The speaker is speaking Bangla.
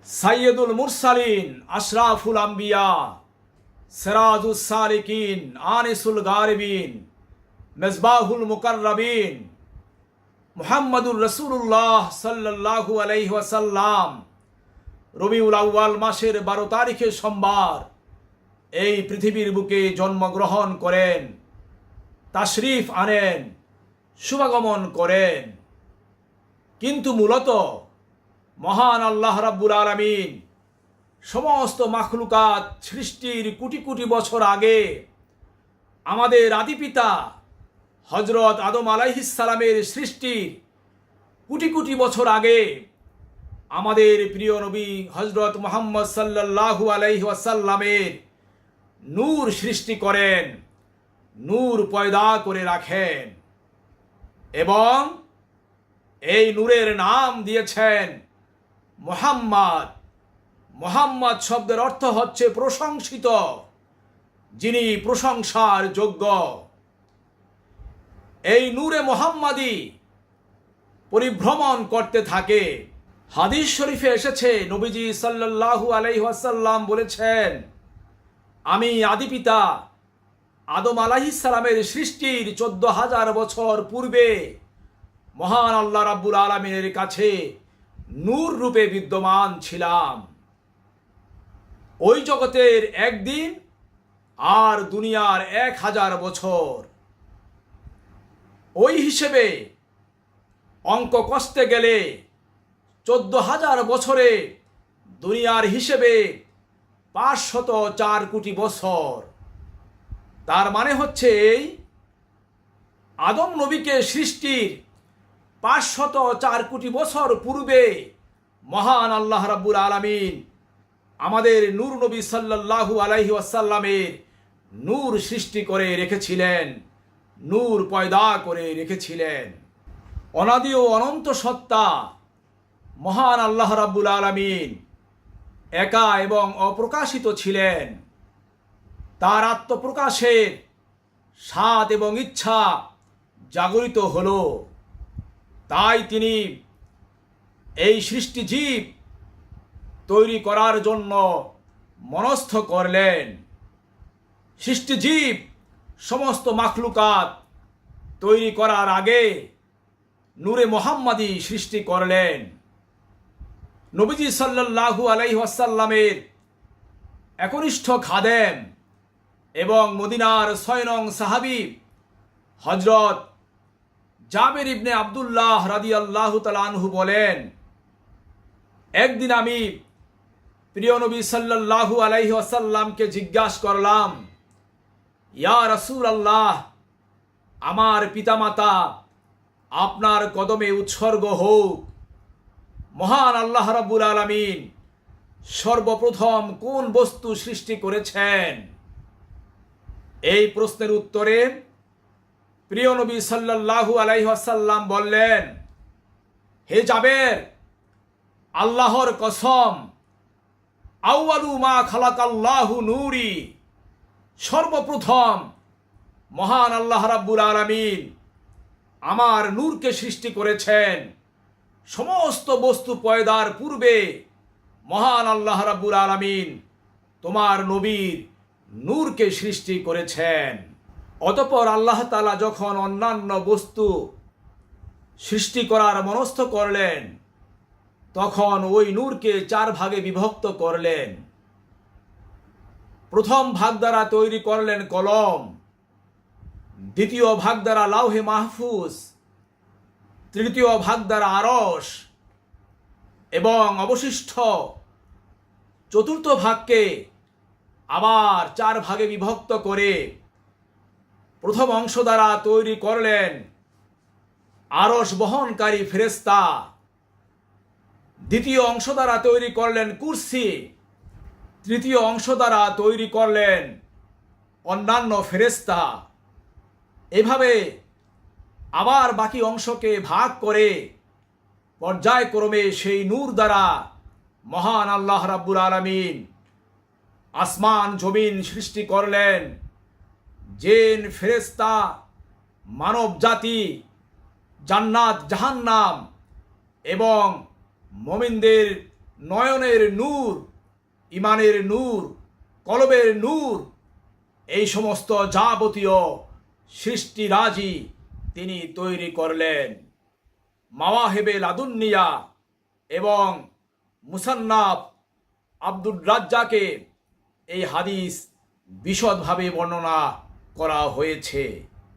সাইয়্যিদুল মুরসালিন, আশরাফুল আম্বিয়া, সিরাজুস সালিকিন, আনিসুল গারিবিন, মিসবাহুল মুকাররাবিন, মুহাম্মাদুর রাসূলুল্লাহ সাল্লাল্লাহু আলাইহি ওয়াসাল্লাম রবিউল আউয়াল মাসের 12 তারিখে সোমবার এই পৃথিবীর বুকে জন্মগ্রহণ করেন, তাশরিফ আনেন, শুভাগমন করেন। কিন্তু মূলত মহান আল্লাহ রাব্বুল আলামিন সমস্ত মাখলুকাত সৃষ্টির কোটি কোটি বছর আগে আমাদের আদিপিতা হযরত আদম আলাইহিস সালামের সৃষ্টির কোটি কোটি বছর আগে আমাদের প্রিয় নবী হযরত মুহাম্মদ সাল্লাল্লাহু আলাইহি ওয়াসাল্লামের নূর সৃষ্টি করেন, নূর পয়দা করে রাখেন এবং এই নূরের নাম দিয়েছেন মুহাম্মদ। মুহাম্মদ শব্দের অর্থ হচ্ছে প্রশংসিত, যিনি প্রশংসার যোগ্য। এই নূরে মুহাম্মাদি পরিভ্রমণ করতে থাকে। হাদিস শরীফে এসেছে, নবীজি সাল্লাল্লাহু আলাইহি ওয়াসাল্লাম বলেছেন, আমি আদিপিতা আদম আলাইহিস সালামের সৃষ্টির 14,000 বছর পূর্বে মহান আল্লাহ রাব্বুল আলামিনের কাছে নূর রূপে বিদ্যমান ছিলাম। ওই জগতের একদিন আর দুনিয়ার 1,000 বছর। ওই হিসেবে অঙ্ক কষতে গেলে 14,000 বছরে দুনিয়ার হিসেবে 504 কোটি বছর। তার মানে হচ্ছে এই আদম নবীকে সৃষ্টির 504 কোটি বছর পূর্বে মহান আল্লাহ রাব্বুল আলামিন আমাদের নূর নবী সাল্লাল্লাহু আলাইহি ওয়াসাল্লামের নূর সৃষ্টি করে রেখেছিলেন, নূর পয়দা করে রেখেছিলেন। অনাদি ও অনন্ত সত্তা মহান আল্লাহ রাব্বুল আলামিন একা এবং অপ্রকাশিত ছিলেন। তার আত্মপ্রকাশের স্বাদ এবং ইচ্ছা জাগরিত হলো, তাই তিনি এই সৃষ্টি জীব তৈরি করার জন্য মনস্থ করলেন। সৃষ্টি জীব সমস্ত মাখলুকাত তৈরি করার আগে নূরে মুহাম্মাদি সৃষ্টি করলেন। নবীজি সাল্লাল্লাহু আলাইহি ওয়াসাল্লামের একনিষ্ঠ খাদেম এবং মদিনার 6 নং সাহাবী হযরত জাবের ইবনে আব্দুল্লাহ রাদিয়াল্লাহু তাআলা আনহু বলেন, একদিন আমি প্রিয় নবী সাল্লাল্লাহু আলাইহি ওয়াসাল্লামকে জিজ্ঞাসা করলাম, ইয়া রাসূলুল্লাহ, আমার পিতামাতা আপনার কদমে উৎসর্গ হোক। মহান আল্লাহ রাব্বুল আলামিন সর্বপ্রথম কোন বস্তু সৃষ্টি করেছেন? এই প্রশ্নের উত্তরে প্রিয় নবী সাল্লাল্লাহু আলাইহি ওয়াসাল্লাম বললেন, হে জাবের, আল্লাহর কসম, আউয়ালু মা খালাকাল্লাহু নূরি, সর্বপ্রথম মহান আল্লাহ রাব্বুল আলামিন আমার নূরকে সৃষ্টি করেছেন। সমস্ত বস্তু পয়দার পূর্বে মহান আল্লাহ রাব্বুল আলামিন তোমার নবীর নূরকে সৃষ্টি করেছেন। অতঃপর আল্লাহ তাআলা যখন অন্যান্য বস্তু সৃষ্টি করার মনস্থ করলেন, তখন ওই নূরকে 4 ভাগে বিভক্ত করলেন। প্রথম ভাগ দ্বারা তৈরি করলেন কলম, দ্বিতীয় ভাগ দ্বারা লাউহে মাহফুজ, তৃতীয় ভাগ দ্বারা আরশ এবং অবশিষ্ট চতুর্থ ভাগকে আবার 4 ভাগে বিভক্ত করে প্রথম অংশ দ্বারা তৈরি করলেন আরশ বহনকারী ফেরেশতা, দ্বিতীয় অংশ দ্বারা তৈরি করলেন কুরসি, তৃতীয় অংশ দ্বারা তৈরি করলেন অন্যান্য ফেরেশতা। এভাবে আবার বাকি অংশকে ভাগ করে পর্যায়ক্রমে সেই নূর দ্বারা মহান আল্লাহ রাব্বুল আলামিন আসমান জমিন সৃষ্টি করলেন। জিন, ফেরেশতা, মানব জাতি, জান্নাত জাহান্নাম এবং মুমিনদের নয়নের নূর, ইমানের নূর, কলবের নূর, এই সমস্ত যাবতীয় সৃষ্টিরাজি তিনি তৈরি করলেন। মাওয়াহিবে লাদুন্নিয়া এবং মুসান্নাফ আব্দুর রাজ্জাকে এই হাদিস বিশদভাবে বর্ণনা করা হয়েছে।